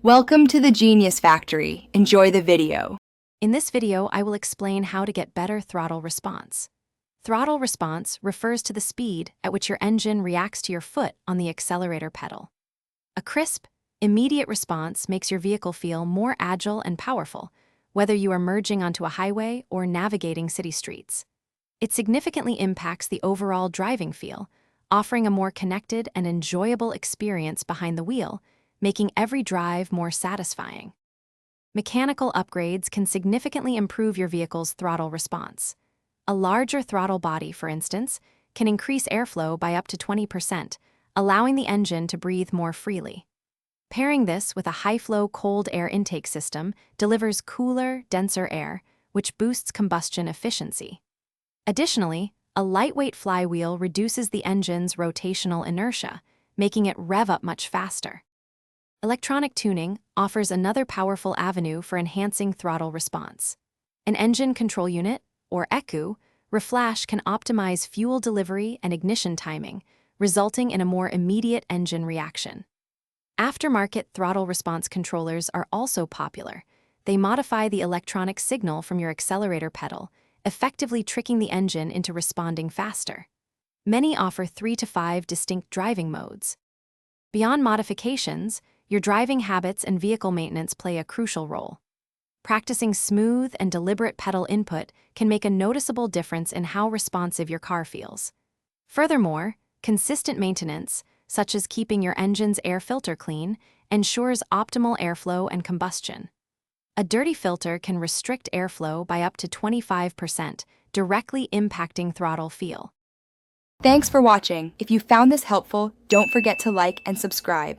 Welcome to the Genius Factory. Enjoy the video. In this video, I will explain how to get better throttle response. Throttle response refers to the speed at which your engine reacts to your foot on the accelerator pedal. A crisp, immediate response makes your vehicle feel more agile and powerful, whether you are merging onto a highway or navigating city streets. It significantly impacts the overall driving feel, offering a more connected and enjoyable experience behind the wheel, making every drive more satisfying. Mechanical upgrades can significantly improve your vehicle's throttle response. A larger throttle body, for instance, can increase airflow by up to 20%, allowing the engine to breathe more freely. Pairing this with a high-flow cold air intake system delivers cooler, denser air, which boosts combustion efficiency. Additionally, a lightweight flywheel reduces the engine's rotational inertia, making it rev up much faster. Electronic tuning offers another powerful avenue for enhancing throttle response. An engine control unit, or ECU, reflash can optimize fuel delivery and ignition timing, resulting in a more immediate engine reaction. Aftermarket throttle response controllers are also popular. They modify the electronic signal from your accelerator pedal, effectively tricking the engine into responding faster. Many offer 3 to 5 distinct driving modes. Beyond modifications, your driving habits and vehicle maintenance play a crucial role. Practicing smooth and deliberate pedal input can make a noticeable difference in how responsive your car feels. Furthermore, consistent maintenance, such as keeping your engine's air filter clean, ensures optimal airflow and combustion. A dirty filter can restrict airflow by up to 25%, directly impacting throttle feel. Thanks for watching. If you found this helpful, don't forget to like and subscribe.